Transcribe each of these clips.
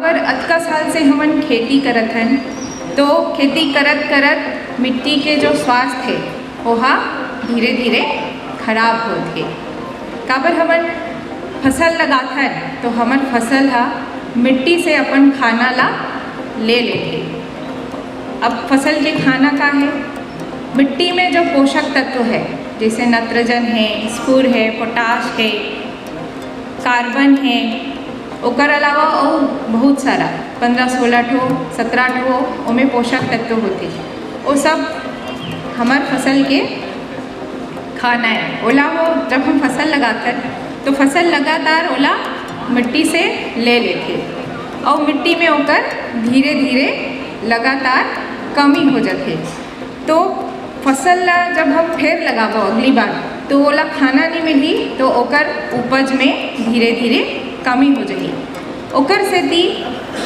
और अतका साल से हमन खेती करत हन, तो खेती करत करत मिट्टी के जो स्वास्थ्य है वह धीरे धीरे खराब होत हे। काबर हमन फसल लगात हन तो हमन फसल हा मिट्टी से अपन खाना ला ले लेथे। अब फसल के खाना का है, मिट्टी में जो पोषक तत्व है जैसे नाइट्रोजन है, स्फूर है, पोटाश है, कार्बन है, ओकर अलावा और बहुत सारा 15-16 ठो 17 ठो ओमे पोषक तत्व होते, वो सब हमार फसल के खाना है। ओला वो जब हम फसल लगाकर तो फसल लगातार ओला मिट्टी से ले लेते और मिट्टी में ओकर धीरे धीरे लगातार कमी हो जाते। तो फसल ला जब हम फिर लगाबो अगली बार तो ओला खाना नहीं मिली तो ओकर उपज में धीरे धीरे कमी हो जाएगी। ओकर सेती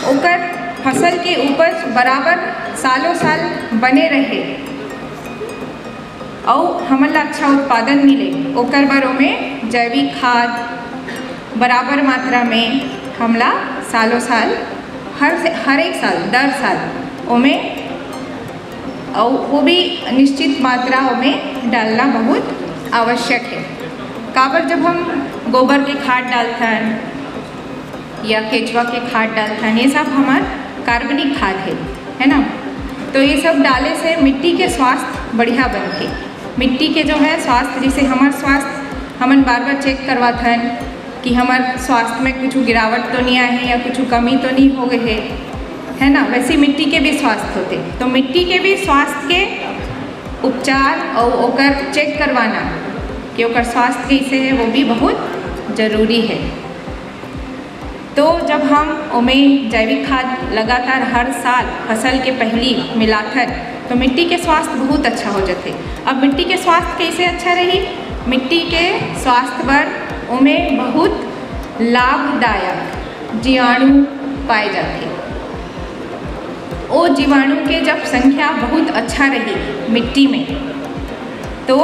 ओकर फसल के उपज बराबर सालों साल बने रहे और हमन ला अच्छा उत्पादन मिले, ओकर बर ओमें जैविक खाद बराबर मात्रा में हमला सालों साल हर एक साल दर साल ओमें और वो भी निश्चित मात्रा में डालना बहुत आवश्यक है। काबर जब हम गोबर के खाद डालथन या केचुआ के खाद डालथन, ये सब हमार कार्बनिक खाद है ना। तो ये सब डाले से मिट्टी के स्वास्थ्य बढ़िया बनते। मिट्टी के जो है स्वास्थ्य, जैसे हमार स्वास्थ्य हमन बार बार चेक करवाथन कि हमार स्वास्थ्य में कुछ गिरावट तो नहीं आए या कुछ कमी तो नहीं हो गई है ना, वैसे मिट्टी के भी स्वास्थ्य होते। तो मिट्टी के भी स्वास्थ्य के उपचार और ओकर चेक करवाना कि ओकर स्वास्थ्य कैसे है वो भी बहुत ज़रूरी है। तो जब हम ओमें जैविक खाद लगातार हर साल फसल के पहली मिलाथन तो मिट्टी के स्वास्थ्य बहुत अच्छा हो जाते। अब मिट्टी के स्वास्थ्य कैसे अच्छा रही? मिट्टी के स्वास्थ्य पर ओमें बहुत लाभदायक जीवाणु पाए जाते। वो जीवाणु के जब संख्या बहुत अच्छा रही मिट्टी में तो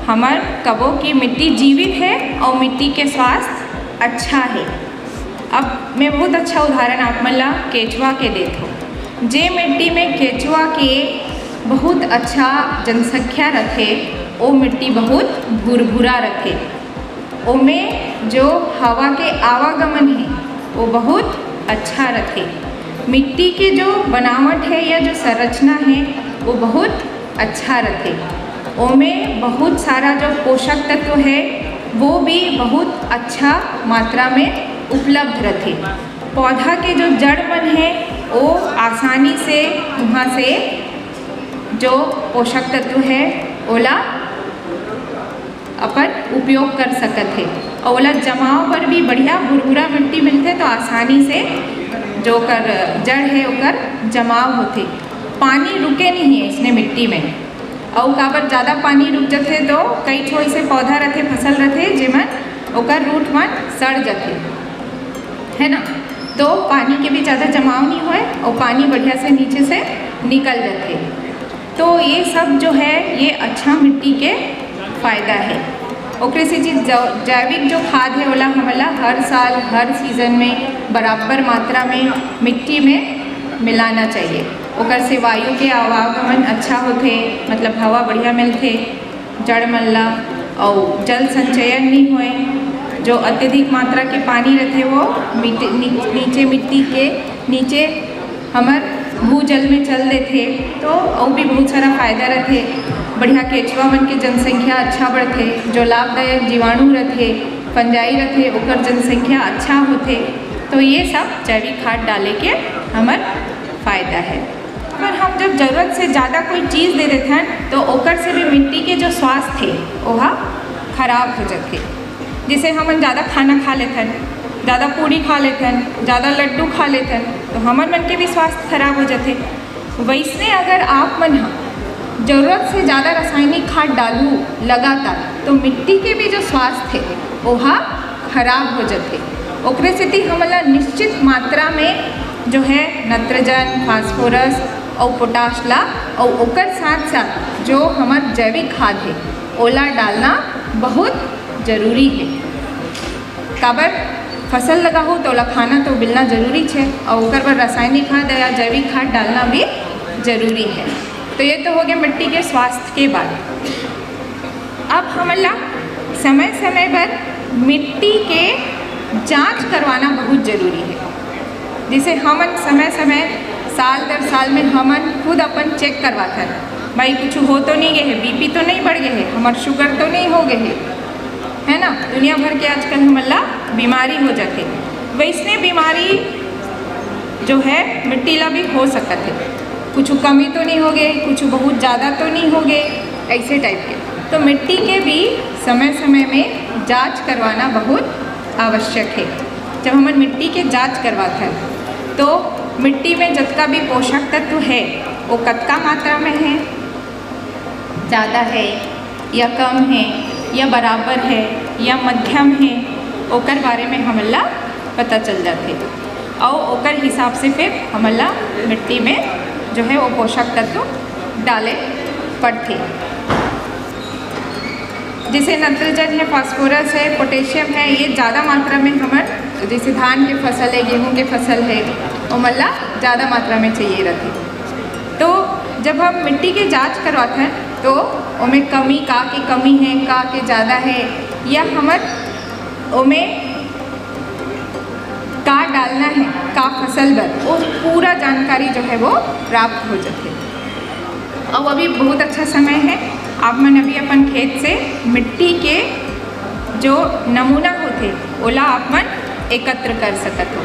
हमार कबो की मिट्टी जीवित है और मिट्टी के स्वास्थ्य अच्छा है। अब मैं बहुत अच्छा उदाहरण आप मन ला केचुआ के देथो। जे मिट्टी में केचुआ के बहुत अच्छा जनसंख्या रथे वो मिट्टी बहुत भुरभुरा रथे। ओमें जो हवा के आवागमन है वो बहुत अच्छा रथे। मिट्टी के जो बनावट है या जो संरचना है वो बहुत अच्छा रहे। ओमें बहुत सारा जो पोषक तत्व है वो भी बहुत अच्छा मात्रा में उपलब्ध रहे। पौधा के जो जड़ मन है वो आसानी से वहाँ से जो पोषक तत्व है ओला अपन उपयोग कर सकत है और ओला जमाव पर भी बढ़िया भुरभुरा मिट्टी मिलते तो आसानी से जो कर जड़ है ओकर जमाव होते। पानी रुके नहीं है इसने मिट्टी में और काबर ज़्यादा पानी रुक जाते तो कई ठो ऐसे पौधा रहते फसल रहते जेमन ओकर रूट मन सड़ जाते है ना। तो पानी के भी ज़्यादा जमाव नहीं होए और पानी बढ़िया से नीचे से निकल जाते। तो ये सब जो है ये अच्छा मिट्टी के फायदा है। ओकरे से चीज जैविक जो खाद है ओला हमला हर साल हर सीज़न में बराबर मात्रा में मिट्टी में मिलाना चाहिए। ओकर से वायु के आवागमन अच्छा होते, मतलब हवा बढ़िया मिलते, जड़ मल्ला और जल संचयन नहीं होए। जो अत्यधिक मात्रा के पानी रहते वो नीचे मिट्टी के नीचे हमार भूजल में चल देते तो और भी बहुत सारा फायदा रहते। बढ़िया केचुआ मन के जनसंख्या अच्छा बढ़ते, जो लाभदायक जीवाणु रहते फंजाई रहते ओकर जनसंख्या अच्छा होते। तो ये सब जैविक खाद डाले के हमार फायदा है। पर हम जब ज़रूरत से ज़्यादा कोई चीज़ दे देते हैं तो ओकर से भी मिट्टी के जो स्वास्थ्य है वह खराब हो जाते। जैसे हम ज़्यादा खाना खा लेते हैं, ज़्यादा पूड़ी खा लेते हैं, ज़्यादा लड्डू खा लेते हैं तो हमार मन के भी स्वास्थ्य खराब हो जाते। वैसे अगर आप मन ज़रूरत से ज़्यादा रासायनिक खाद डालू लगातार तो मिट्टी के भी जो स्वास्थ्य है वह खराब हो जाते। ओकरे से हमला निश्चित मात्रा में जो है नाइट्रोजन, फास्फोरस और पोटाश ला और ओकर साथ साथ जो हमार जैविक खाद है ओला डालना बहुत ज़रूरी है। काबर फसल लगा हो तो ओला खाना तो मिलना जरूरी है और ओकर पर रासायनिक खाद या जैविक खाद डालना भी जरूरी है। तो ये तो हो गया मिट्टी के स्वास्थ्य के बारे। अब हमला समय समय पर मिट्टी के जांच करवाना बहुत ज़रूरी है। जैसे हमन समय समय साल दर साल में हमन खुद अपन चेक करवाते हैं, भाई कुछ हो तो नहीं गए है, बीपी तो नहीं बढ़ गए है, हमार शुगर तो नहीं हो गए है ना। दुनिया भर के आजकल हमला बीमारी हो जाते, वैसने बीमारी जो है मिट्टी ला भी हो सकत है। कुछ कमी तो नहीं हो गए, कुछ बहुत ज़्यादा तो नहीं हो गए, ऐसे टाइप के। तो मिट्टी के भी समय समय में जांच करवाना बहुत आवश्यक है। जब हम मिट्टी के जांच करवाते हैं तो मिट्टी में जितना भी पोषक तत्व है वो कतका मात्रा में है, ज़्यादा है या कम है या बराबर है या मध्यम है, ओकर बारे में हमला पता चल जाते और ओकर हिसाब से फिर हमला मिट्टी में जो है वो पोषक तत्व डाले पड़ते। जैसे नाइट्रोजन है, फास्फोरस है, पोटेशियम है, ये ज़्यादा मात्रा में हमारे जैसे धान के फसल है, गेहूं के फसल है, वो मल्ला ज़्यादा मात्रा में चाहिए रहती। तो जब हम मिट्टी के जांच करवाते हैं तो उनमें कमी का के कमी है, का के ज़्यादा है या हमार उनमें का डालना है का फसल बर, वो पूरा जानकारी जो है वो प्राप्त हो जाती है। अब अभी बहुत अच्छा समय है, आप मन अभी अपन खेत से मिट्टी के जो नमूना होते ओला आप मन एकत्र कर सकते हो।